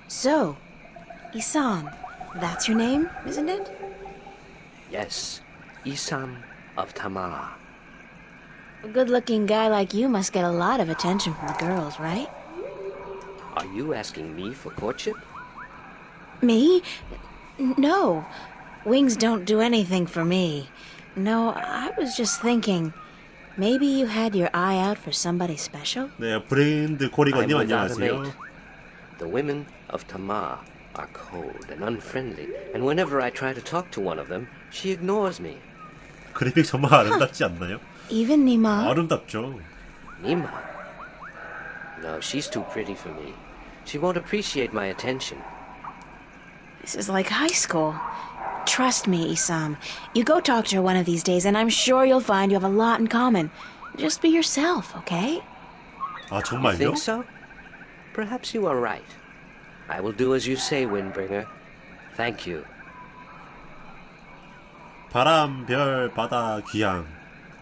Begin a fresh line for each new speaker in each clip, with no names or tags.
So, Isam, that's your name, isn't it?
Yes, Isam of Tamar.
A good-looking guy like you must get a lot of attention from the girls, right?
Are you asking me for courtship?
Me? No. Wings don't do anything for me. No, I was just thinking, maybe you had your eye out for somebody special?
네, 브랜드 코리건님
I'm without a
안녕하세요.
mate. The women of Tamar are cold and unfriendly, and whenever I try to talk to one of them, she ignores me.
그래픽 정말 아름답지 않나요?
Even Nima?
아름답죠.
Nima? No, she's too pretty for me. She won't appreciate my attention.
This is like high school. Trust me, Isam. You go talk to her one of these days, and I'm sure you'll find you have a lot in common. Just be yourself, okay?
아,
You
정말요?
think so? Perhaps you are right. I will do as you say, Windbringer. Thank you.
바람, 별, 바다, 귀향.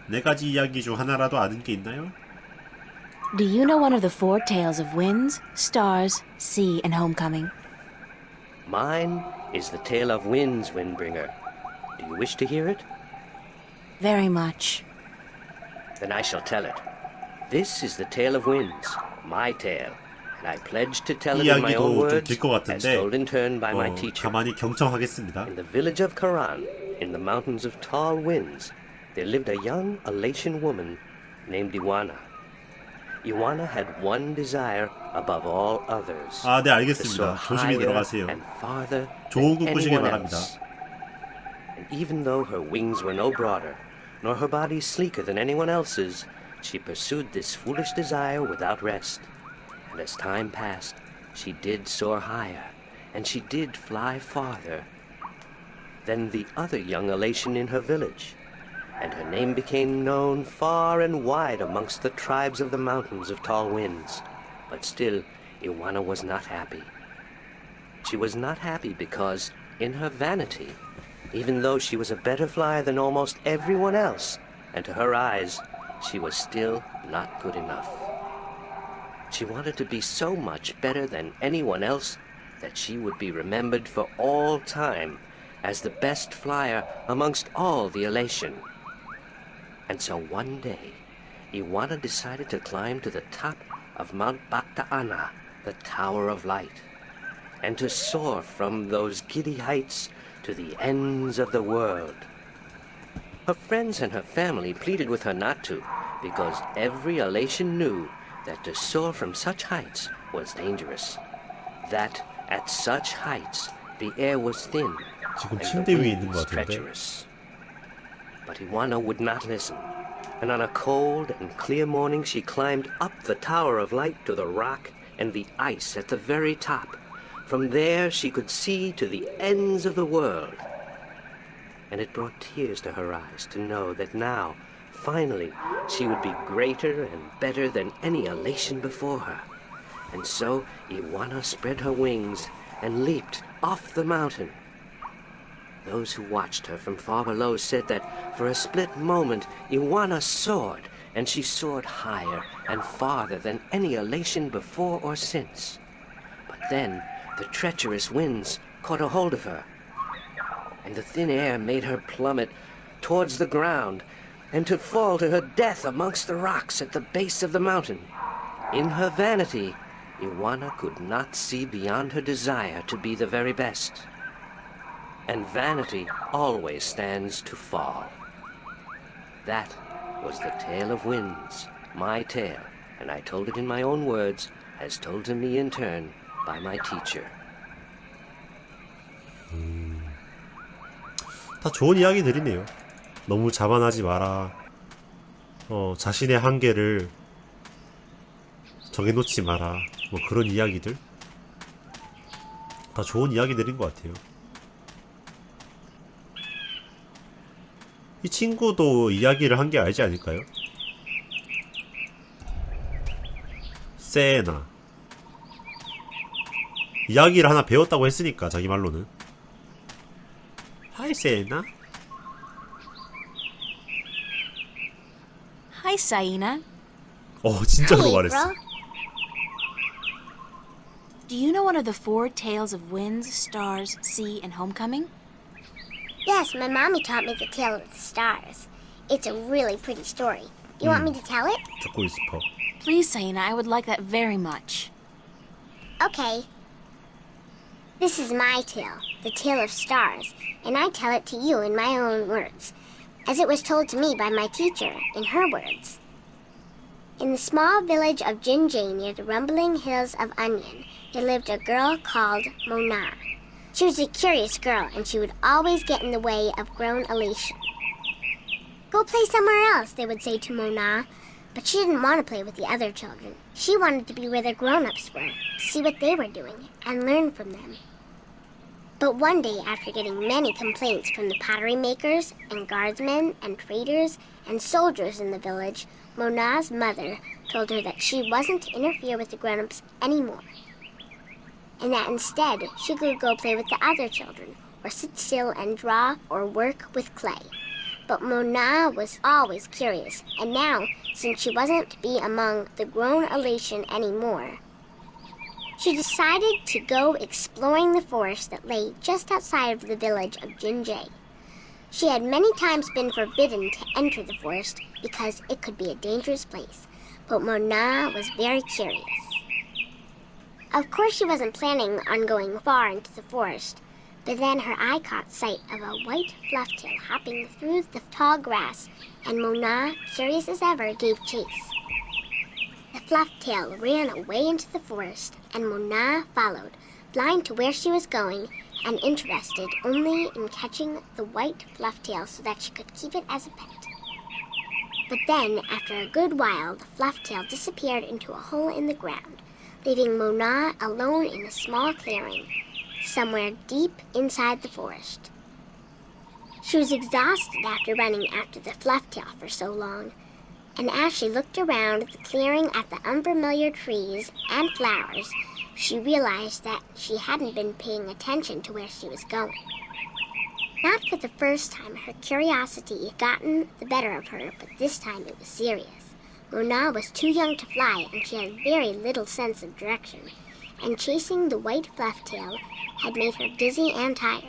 네 가지 이야기 중 하나라도 아는 게 있나요?
Do you know one of the four tales of winds, stars, sea, and homecoming?
Mine is the tale of winds, Windbringer. Do you wish to hear it?
Very much.
Then I shall tell it. This is the tale of winds, my tale, and I pledge to tell it in my own
이야기도 좀
words,
길 것
as
같은데
told in turn by my teacher.
가만히 경청하겠습니다.
In the village of Karan, in the mountains of tall winds, there lived a young Elatian woman named Iwana. Iwana had one desire above all others.
아, 네,
to soar
알겠습니다. 조심히
higher
들어가세요.
and farther
좋은
than
꿈 꾸시길
anyone
바랍니다.
else. And even though her wings were no broader, nor her body sleeker than anyone else's, she pursued this foolish desire without rest. And as time passed, she did soar higher, and she did fly farther than the other young Elation in her village. And her name became known far and wide amongst the tribes of the mountains of tall winds. But still, Iwana was not happy. She was not happy because, in her vanity, even though she was a better flyer than almost everyone else, and to her eyes, she was still not good enough. She wanted to be so much better than anyone else that she would be remembered for all time as the best flyer amongst all the Elation. And so one day, Iwana decided to climb to the top of Mount Bakta'ana, the Tower of Light, and to soar from those giddy heights to the ends of the world. Her friends and her family pleaded with her not to, because every Elation knew that to soar from such heights was dangerous, that at such heights the air was thin
지금
and
침대
the
위에
wind
있는 것
was
같은데.
treacherous. But Iwana would not listen, and on a cold and clear morning she climbed up the Tower of Light to the rock and the ice at the very top. From there she could see to the ends of the world. And it brought tears to her eyes to know that now, finally, she would be greater and better than any Elation before her. And so Iwana spread her wings and leaped off the mountain. Those who watched her from far below said that for a split moment Iwana soared, and she soared higher and farther than any Elation before or since. But then the treacherous winds caught a hold of her, and the thin air made her plummet towards the ground, and to fall to her death amongst the rocks at the base of the mountain. In her vanity, Iwana could not see beyond her desire to be the very best. And vanity always stands to fall. That was the tale of winds, my tale, and I told it in my own words, as told to me in turn by my teacher.
다 좋은 이야기들이네요. 너무 자만하지 마라. 자신의 한계를 정해놓지 마라. 뭐 그런 이야기들. 다 좋은 이야기들인 것 같아요. 이 친구도 이야기를 한 게 알지 않을까요? 세나 이야기를 하나 배웠다고 했으니까 자기 말로는. 하이 세나.
Hi, Saina.
진짜로 말했어.
Do you know one of the 4 tales of winds, stars, sea, and homecoming?
Yes, my mommy taught me the tale of the stars. It's a really pretty story. Do you want me to tell it?
듣고 싶어.
Please, Saina, I would like that very much.
Okay. This is my tale, the tale of stars, and I tell it to you in my own words, as it was told to me by my teacher in her words. In the small village of Jinjay near the rumbling hills of Onion, there lived a girl called Mona. She was a curious girl, and she would always get in the way of grown elation. Go play somewhere else, they would say to Mona, but she didn't want to play with the other children. She wanted to be where the grown-ups were, see what they were doing, and learn from them. But one day, after getting many complaints from the pottery makers and guardsmen and traders and soldiers in the village, Mona's mother told her that she wasn't to interfere with the grown-ups anymore, and that instead she could go play with the other children, or sit still and draw or work with clay. But Mona was always curious, and now, since she wasn't to be among the grown elation anymore, she decided to go exploring the forest that lay just outside of the village of Jinjay. She had many times been forbidden to enter the forest because it could be a dangerous place, but Mona was very curious. Of course, she wasn't planning on going far into the forest, but then her eye caught sight of a white flufftail hopping through the tall grass, and Mona, curious as ever, gave chase. The flufftail ran away into the forest, and Mona followed, blind to where she was going and interested only in catching the white flufftail so that she could keep it as a pet. But then, after a good while, the flufftail disappeared into a hole in the ground, leaving Mona alone in a small clearing, somewhere deep inside the forest. She was exhausted after running after the flufftail for so long, and as she looked around the clearing at the unfamiliar trees and flowers, she realized that she hadn't been paying attention to where she was going. Not for the first time, her curiosity had gotten the better of her, but this time it was serious. Mona was too young to fly, and she had very little sense of direction, and chasing the white flufftail had made her dizzy and tired.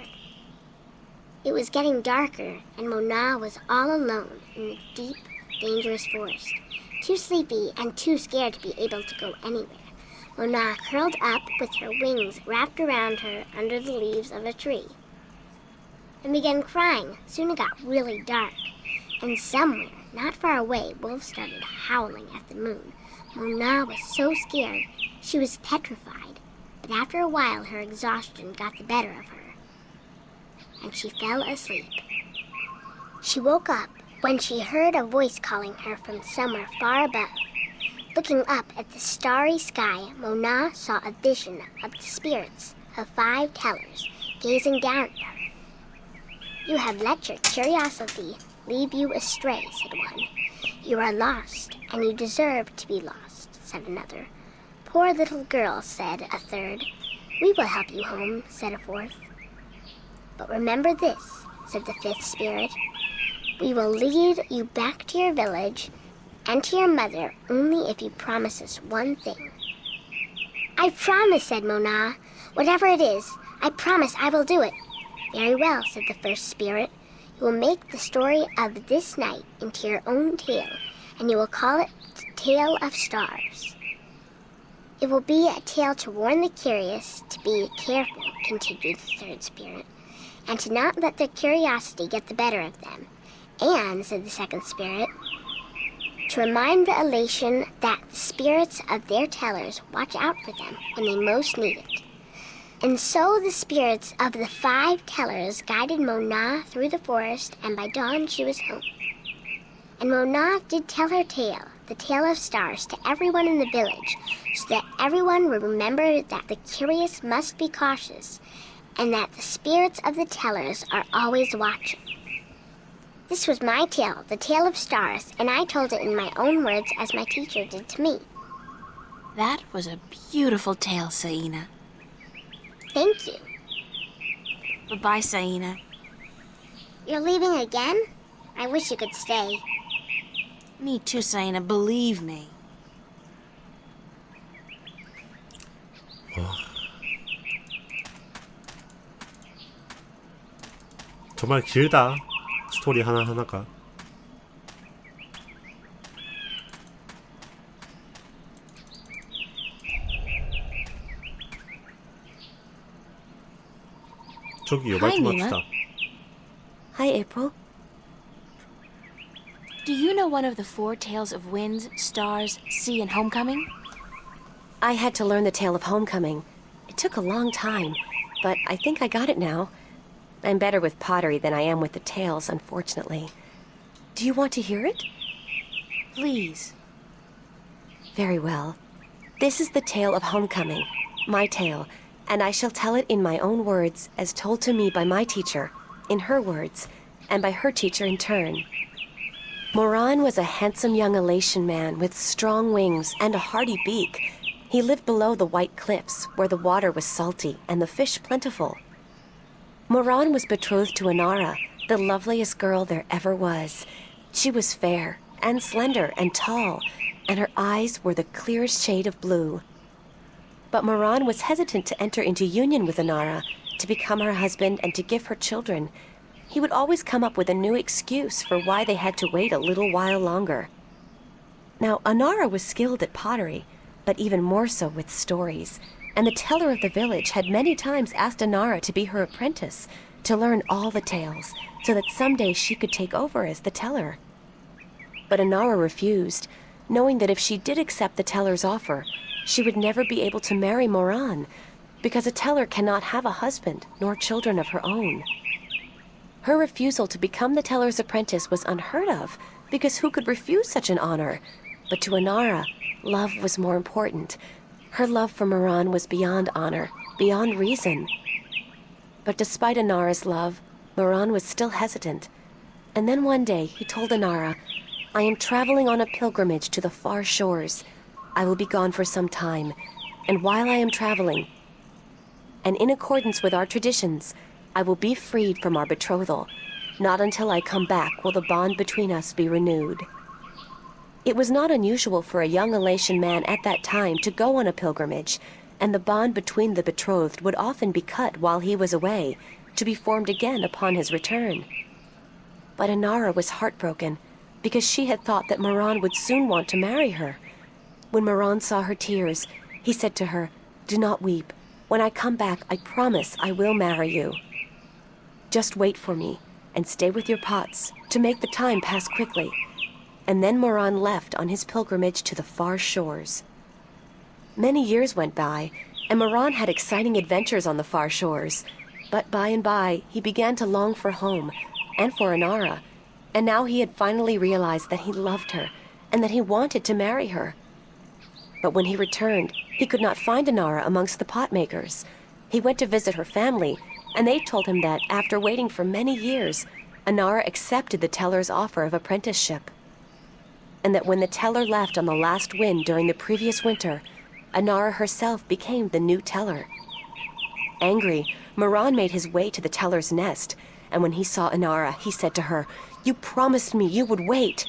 It was getting darker, and Mona was all alone in the deep, dangerous forest, too sleepy and too scared to be able to go anywhere. Mona curled up with her wings wrapped around her under the leaves of a tree and began crying. Soon it got really dark, and somewhere, not far away, wolves started howling at the moon. Mona was so scared she was petrified, but after a while her exhaustion got the better of her, and she fell asleep. She woke up when she heard a voice calling her from somewhere far above. Looking up at the starry sky, Mona saw a vision of the spirits of 5 tellers gazing down at her. "You have let your curiosity lead you astray," said one. "You are lost, and you deserve to be lost," said another. "Poor little girl," said a third. "We will help you home," said a fourth. "But remember this," said the 5th spirit. "We will lead you back to your village and to your mother only if you promise us one thing." "I promise," said Mona. "Whatever it is, I promise I will do it." "Very well," said the 1st spirit. "You will make the story of this night into your own tale, and you will call it the Tale of Stars." "It will be a tale to warn the curious to be careful," continued the 3rd spirit, "and to not let their curiosity get the better of them. And," said the 2nd spirit, "to remind the elation that the spirits of their tellers watch out for them when they most need it." And so the spirits of the 5 tellers guided Mona through the forest, and by dawn she was home. And Mona did tell her tale, the Tale of Stars, to everyone in the village, so that everyone would remember that the curious must be cautious, and that the spirits of the tellers are always watching. This was my tale, the Tale of Stars, and I told it in my own words as my teacher did to me.
That was a beautiful tale, Saina.
Thank you.
Bye-bye, Saina.
You're leaving again? I wish you could stay.
Me too, Saina, believe me.
정말 길다. 스토리 하나하나가. 저기 말
Hi,
좀
Mima.
합시다.
Hi, April.
Do you know one of the four tales of winds, stars, sea, and homecoming?
I had to learn the tale of homecoming. It took a long time, but I think I got it now. I'm better with pottery than I am with the tales, unfortunately. Do you want to hear it?
Please.
Very well. This is the tale of homecoming, my tale, and I shall tell it in my own words as told to me by my teacher, in her words, and by her teacher in turn. Moran was a handsome young Elation man with strong wings and a hardy beak. He lived below the white cliffs, where the water was salty and the fish plentiful. Moran was betrothed to Inara, the loveliest girl there ever was. She was fair and slender and tall, and her eyes were the clearest shade of blue. But Moran was hesitant to enter into union with Inara, to become her husband and to give her children. He would always come up with a new excuse for why they had to wait a little while longer. Now, Inara was skilled at pottery, but even more so with stories, and the teller of the village had many times asked Inara to be her apprentice, to learn all the tales, so that someday she could take over as the teller. But Inara refused, knowing that if she did accept the teller's offer, she would never be able to marry Moran, because a teller cannot have a husband nor children of her own. Her refusal to become the teller's apprentice was unheard of, because who could refuse such an honor? But to Inara, love was more important. Her love for Moran was beyond honor, beyond reason. But despite Inara's love, Moran was still hesitant. And then one day he told Inara, "I am traveling on a pilgrimage to the far shores. I will be gone for some time, and while I am traveling, and in accordance with our traditions, I will be freed from our betrothal. Not until I come back will the bond between us be renewed." It was not unusual for a young Elation man at that time to go on a pilgrimage, and the bond between the betrothed would often be cut while he was away, to be formed again upon his return. But Inara was heartbroken, because she had thought that Moran would soon want to marry her. When Moran saw her tears, he said to her, "Do not weep. When I come back, I promise I will marry you. Just wait for me, and stay with your pots, to make the time pass quickly." And then Moran left on his pilgrimage to the far shores. Many years went by, and Moran had exciting adventures on the far shores. But by and by, he began to long for home, and for Inara, and now he had finally realized that he loved her, and that he wanted to marry her. But when he returned, he could not find Inara amongst the pot makers. He went to visit her family, and they told him that, after waiting for many years, Inara accepted the teller's offer of apprenticeship. And that when the teller left on the last wind during the previous winter, Inara herself became the new teller. Angry, Moran made his way to the teller's nest, and when he saw Inara, he said to her, "You promised me you would wait."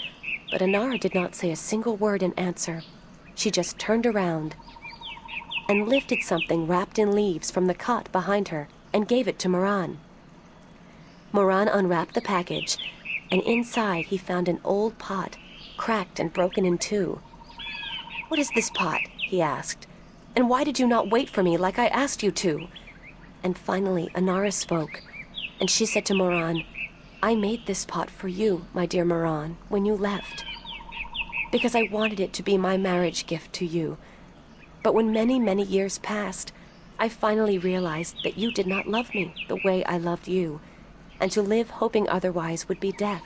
But Inara did not say a single word in answer. She just turned around and lifted something wrapped in leaves from the cot behind her and gave it to Moran. Moran unwrapped the package, and inside he found an old pot, cracked and broken in two. "What is this pot?" he asked. "And why did you not wait for me like I asked you to?" And finally Inara spoke, and she said to Moran, "I made this pot for you, my dear Moran, when you left, because I wanted it to be my marriage gift to you. But when many, many years passed, I finally realized that you did not love me the way I loved you, and to live hoping otherwise would be death."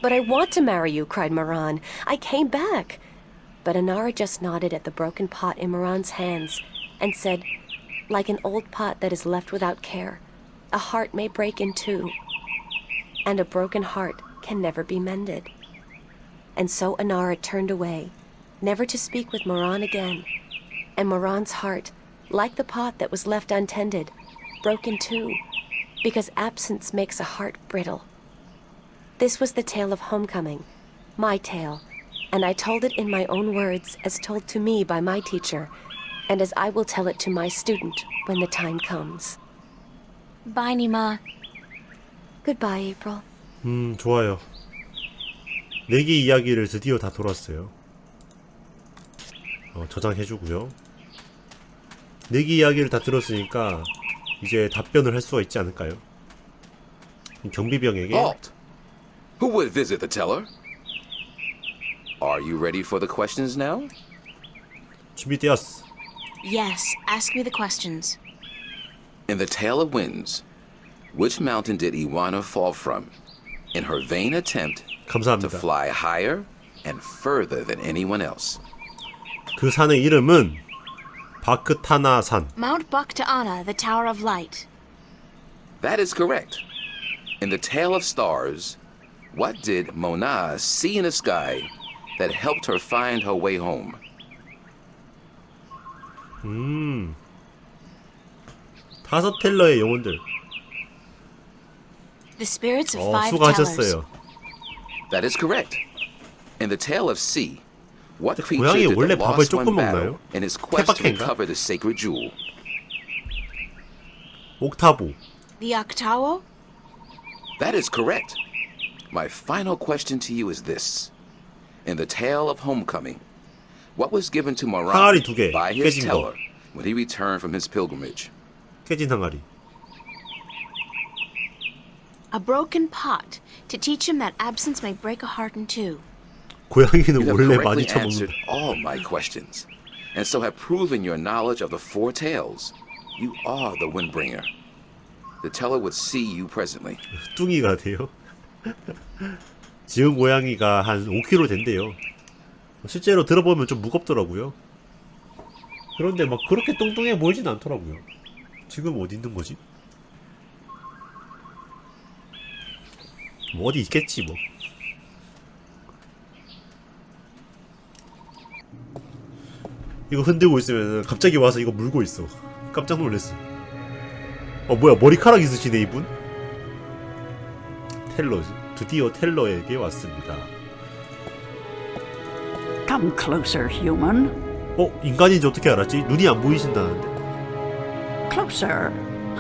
"But I want to marry you," cried Moran. "I came back." But Inara just nodded at the broken pot in Moran's hands and said, "Like an old pot that is left without care, a heart may break in two, and a broken heart can never be mended." And so Inara turned away, never to speak with Moran again, and Moran's heart, like the pot that was left untended, broke in two, because absence makes a heart brittle. This was the tale of homecoming, my tale, and I told it in my own words as told to me by my teacher, and as I will tell it to my student when the time comes.
Bye, Nima.
Goodbye, April.
좋아요. 내기 이야기를 드디어 다 돌았어요. 저장해주고요. 내기 이야기를 다 들었으니까 이제 답변을 할 수가 있지 않을까요? 경비병에게
Halt! Who would visit the teller? Are you ready for the questions now?
준비되었어.
Yes, ask me the questions.
In the Tale of Winds, which mountain did Iwana fall from in her vain attempt to
감사합니다.
fly higher and further than anyone else?
그 산의 이름은 바크타나산.
Mount Bakta'ana, the Tower of Light.
That is correct. In the Tale of Stars, what did Mona see in the sky that helped her find her way home?
다섯 텔러의 영혼들.
The spirits of five tellers.
수고하셨어요.
That is correct. In the Tale of Sea, what creature
고양이
did
원래
the
밥을
lost one
조금
battle
먹나요?
in his quest to
케바케인가?
recover the sacred jewel?
옥타보.
The Octawo?
That is correct. My final question to you is this. In the Tale of Homecoming, what was given to
항아리
Moran
두 개,
by his
깨진 거.
teller when he returned from his pilgrimage?
깨진 항아리.
A broken pot, to teach him that absence may break a heart in two.
고양이는
You have
원래 많이
correctly answered
처먹는다.
all my questions, and so have proven your knowledge of the four tales. You are the Windbringer. The teller would see you presently.
뚱이가 돼요. 지금 고양이가 한 5kg 된대요. 실제로 들어보면 좀 무겁더라고요. 그런데 막 그렇게 뚱뚱해 보이진 않더라고요. 지금 어디 있는 거지? 뭐 어디 있겠지 뭐. 이거 흔들고 있으면 갑자기 와서 이거 물고 있어. 깜짝 놀랐어. 뭐야, 머리카락 있으시네 이분? 텔러, 드디어 텔러에게 왔습니다.
Come closer, human.
인간인지 어떻게 알았지? 눈이 안 보이신다는데.
Closer.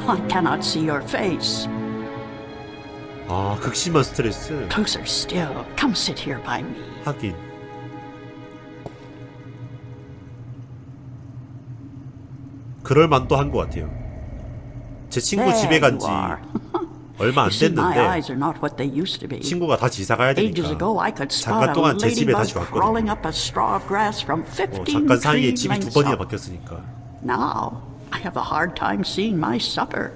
I cannot see your face.
극심한 스트레스.
Closer still. Come sit here by me.
하긴. 그럴 만도 한 것 같아요. 제 친구
There
집에 간 지
you are.
얼마 안
You see, my
됐는데
eyes are not what they used to be.
친구가 다시 이사 가야
Ages
되니까
ago, I could spot
잠깐
a
동안 제 집에
ladybug
다시
crawling
왔거든요.
up a straw of grass from 15
잠깐 사이에
tree
집이 두
lengths
번이나
up.
바뀌었으니까.
Now, I have a hard time seeing my supper.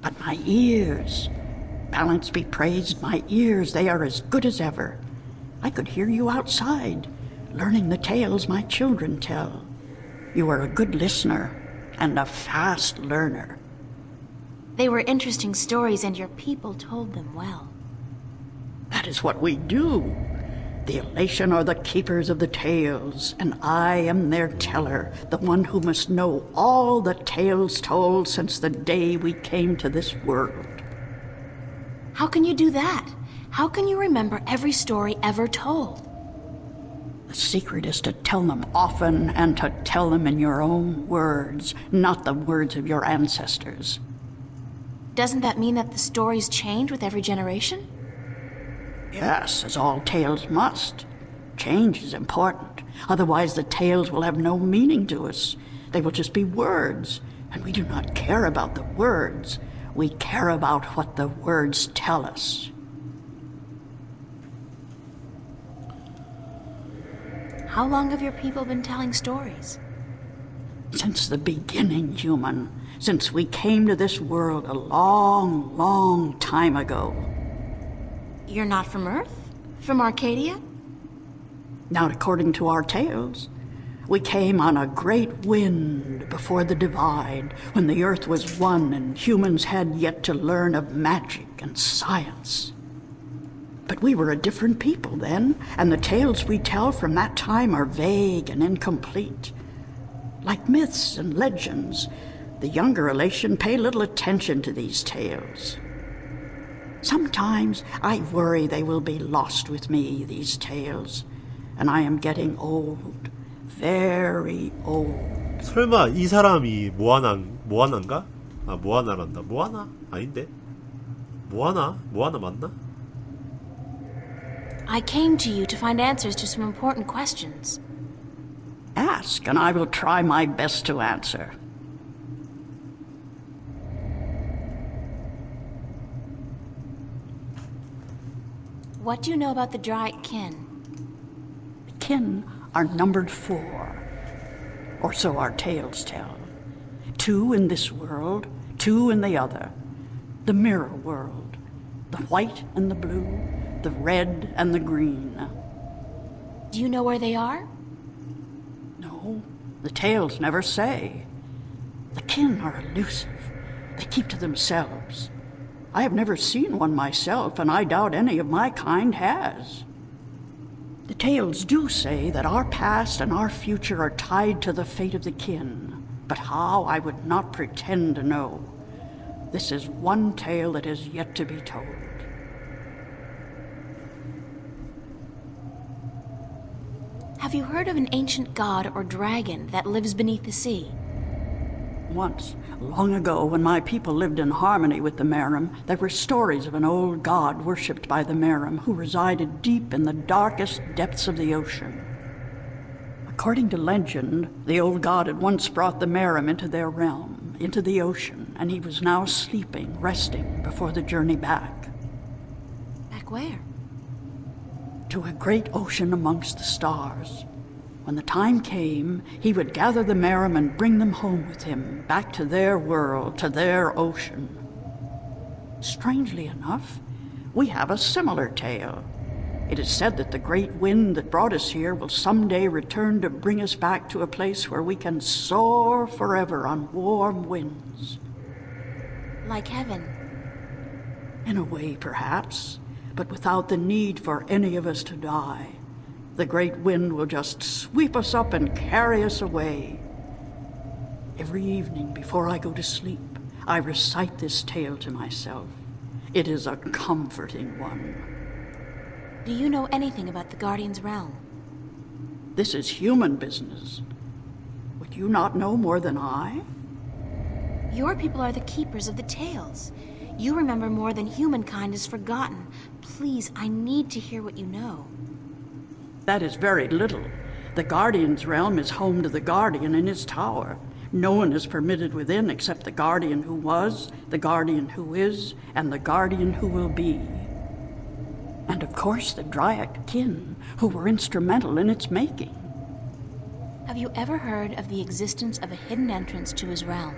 But my ears, balance be praised, my ears, they are as good as ever. I could hear you outside, learning the tales my children tell. You are a good listener and a fast learner.
They were interesting stories, and your people told them well.
That is what we do. The elation are the keepers of the tales, and I am their teller, the one who must know all the tales told since the day we came to this world.
How can you do that? How can you remember every story ever told?
The secret is to tell them often and to tell them in your own words, not the words of your ancestors.
Doesn't that mean that the stories change with every generation?
Yes, as all tales must. Change is important. Otherwise, the tales will have no meaning to us. They will just be words, and we do not care about the words. We care about what the words tell us.
How long have your people been telling stories?
Since the beginning, human. Since we came to this world a long, long time ago.
You're not from Earth? From Arcadia?
Not according to our tales. We came on a great wind before the divide, when the earth was one and humans had yet to learn of magic and science. But we were a different people then, and the tales we tell from that time are vague and incomplete. Like myths and legends, the younger elation pay little attention to these tales. Sometimes I worry they will be lost with me, these tales, and I am getting old, very old.
설마 이 사람이 모아나인가? 모아나란다. 모아나? 아닌데? 모아나 맞나?
I came to you to find answers to some important questions.
Ask, and I will try my best to answer.
What do you know about the Dryad kin?
The kin are numbered 4, or so our tales tell. 2 in this world, 2 in the other. The mirror world, the white and the blue, the red and the green.
Do you know where they are?
No, the tales never say. The kin are elusive. They keep to themselves. I have never seen one myself, and I doubt any of my kind has. The tales do say that our past and our future are tied to the fate of the kin, but how I would not pretend to know. This is one tale that is yet to be told.
Have you heard of an ancient god or dragon that lives beneath the sea?
Once, long ago, when my people lived in harmony with the Merim, there were stories of an old god worshipped by the Merim who resided deep in the darkest depths of the ocean. According to legend, the old god had once brought the Merim into their realm, into the ocean, and he was now sleeping, resting before the journey back.
Back where?
To a great ocean amongst the stars. When the time came, he would gather the Merim and bring them home with him, back to their world, to their ocean. Strangely enough, we have a similar tale. It is said that the great wind that brought us here will someday return to bring us back to a place where we can soar forever on warm winds.
Like heaven.
In a way, perhaps, but without the need for any of us to die. The great wind will just sweep us up and carry us away. Every evening before I go to sleep, I recite this tale to myself. It is a comforting one.
Do you know anything about the Guardian's realm?
This is human business. Would you not know more than I?
Your people are the keepers of the tales. You remember more than humankind has forgotten. Please, I need to hear what you know.
That is very little. The Guardian's realm is home to the Guardian in his tower. No one is permitted within except the Guardian who was, the Guardian who is, and the Guardian who will be. And of course the Dryad kin, who were instrumental in its making.
Have you ever heard of the existence of a hidden entrance to his realm?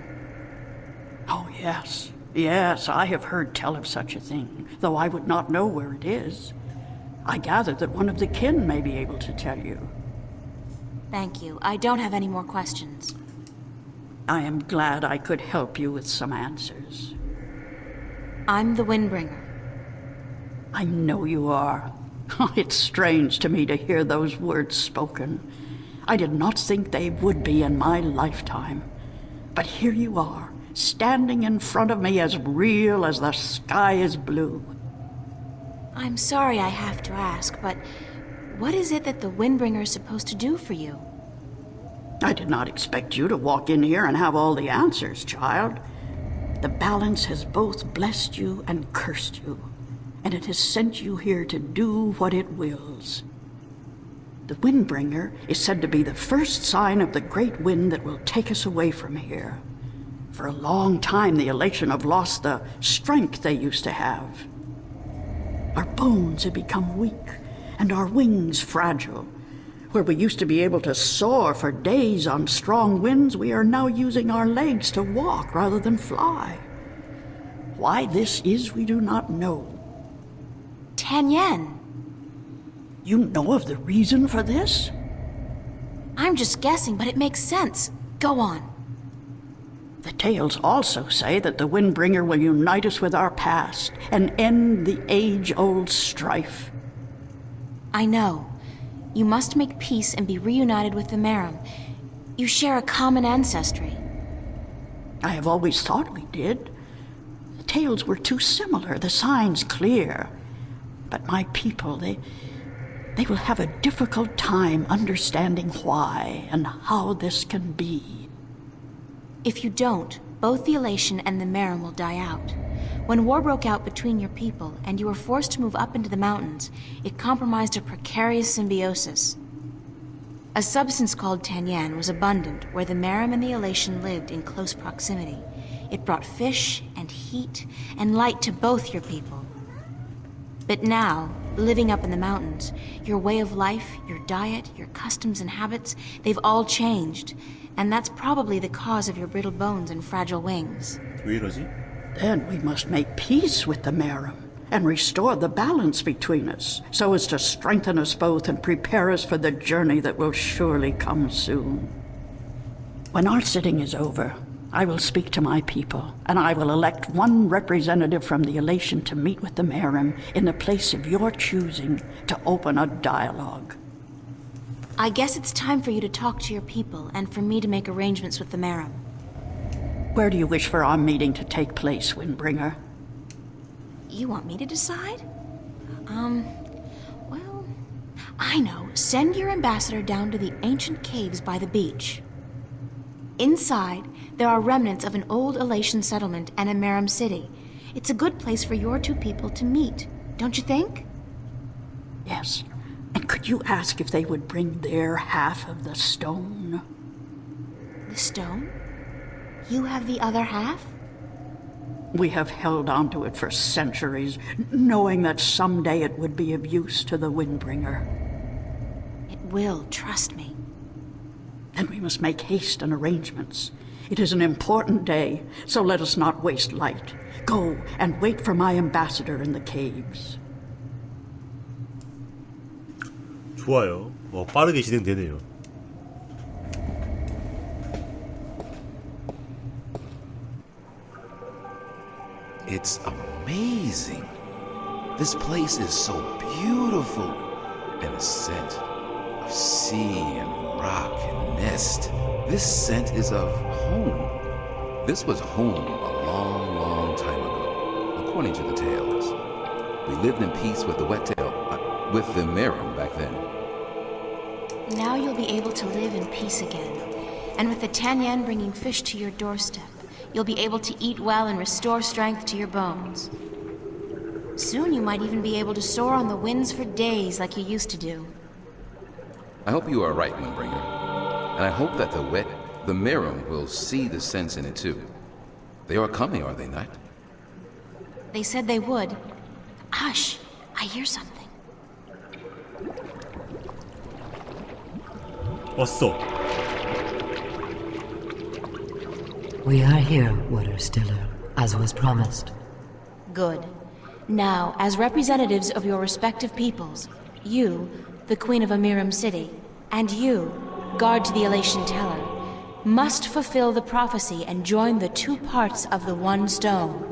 Oh, yes. Yes, I have heard tell of such a thing, though I would not know where it is. I gather that one of the kin may be able to tell you.
Thank you. I don't have any more questions.
I am glad I could help you with some answers.
I'm the Windbringer.
I know you are. It's strange to me to hear those words spoken. I did not think they would be in my lifetime. But here you are, standing in front of me as real as the sky is blue.
I'm sorry I have to ask, but what is it that the Windbringer is supposed to do for you?
I did not expect you to walk in here and have all the answers, child. The balance has both blessed you and cursed you, and it has sent you here to do what it wills. The Windbringer is said to be the first sign of the great wind that will take us away from here. For a long time, the Elation have lost the strength they used to have. Our bones have become weak, and our wings fragile. Where we used to be able to soar for days on strong winds, we are now using our legs to walk rather than fly. Why this is, we do not know.
10 yen.
You know of the reason for this?
I'm just guessing, but it makes sense. Go on.
The tales also say that the Windbringer will unite us with our past and end the age-old strife.
I know. You must make peace and be reunited with the Merim. You share a common ancestry.
I have always thought we did. The tales were too similar, the signs clear. But my people, they will have a difficult time understanding why and how this can be.
If you don't, both the Elation and the Merim will die out. When war broke out between your people and you were forced to move up into the mountains, it compromised a precarious symbiosis. A substance called Tanyan was abundant where the Merim and the Elation lived in close proximity. It brought fish and heat and light to both your people. But now, living up in the mountains, your way of life, your diet, your customs and habits, they've all changed. And that's probably the cause of your brittle bones and fragile wings.
왜 이러지?
Then we must make peace with the Merim and restore the balance between us, so as to strengthen us both and prepare us for the journey that will surely come soon. When our sitting is over, I will speak to my people, and I will elect one representative from the Elation to meet with the Merim in the place of your choosing to open a dialogue.
I guess it's time for you to talk to your people and for me to make arrangements with the Merim.
Where do you wish for our meeting to take place, Windbringer?
You want me to decide? Well, I know. Send your ambassador down to the ancient caves by the beach. Inside, there are remnants of an old Elation settlement and a Merim city. It's a good place for your two people to meet, don't you think?
Yes. And could you ask if they would bring their half of the stone?
The stone? You have the other half?
We have held on to it for centuries, knowing that someday it would be of use to the Windbringer.
It will, trust me.
Then we must make haste and arrangements. It is an important day, so let us not waste light. Go and wait for my ambassador in the caves.
좋아요. 빠르게 진행되네요.
It's amazing. This place is so beautiful. And the scent of sea and rock and nest. This scent is of home. This was home a long, long time ago, according to the tales. We lived in peace with the with the Merim back then.
Now you'll be able to live in peace again. And with the Tanyan bringing fish to your doorstep, you'll be able to eat well and restore strength to your bones. Soon you might even be able to soar on the winds for days like you used to do.
I hope you are right, Windbringer. And I hope that the Merim will see the sense in it too. They are coming, are they not?
They said they would. Hush, I hear something.
왔어.
We are here, Water Stiller, as was promised.
Good. Now, as representatives of your respective peoples, you, the Queen of a Merim city, and you, guard to the Elation Teller, must fulfill the prophecy and join the two parts of the one stone.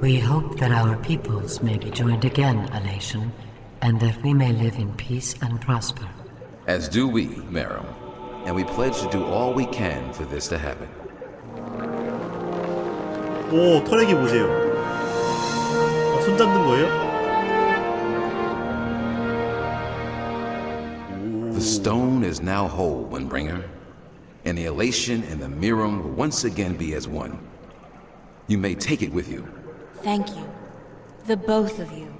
We hope that our peoples may be joined again, Elation, and that we may live in peace and prosper.
As do we, Merim. And we pledge to do all we can for this to happen.
오, 털에기 보세요. 손 잡는 거예요?
The stone is now whole, Windbringer. And the Elation and the Merim will once again be as one. You may take it with you.
Thank you. The both of you.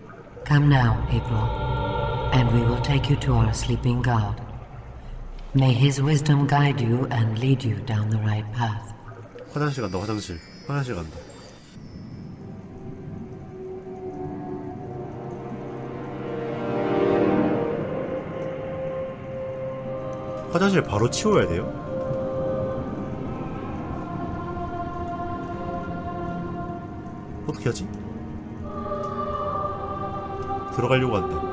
Come now, April, and we will take you to our sleeping god. May his wisdom guide you and lead you down the right path.
화장실 간다, 화장실. 화장실 간다. 화장실 바로 치워야 돼요? 어떻게 하지? 들어가려고 한다.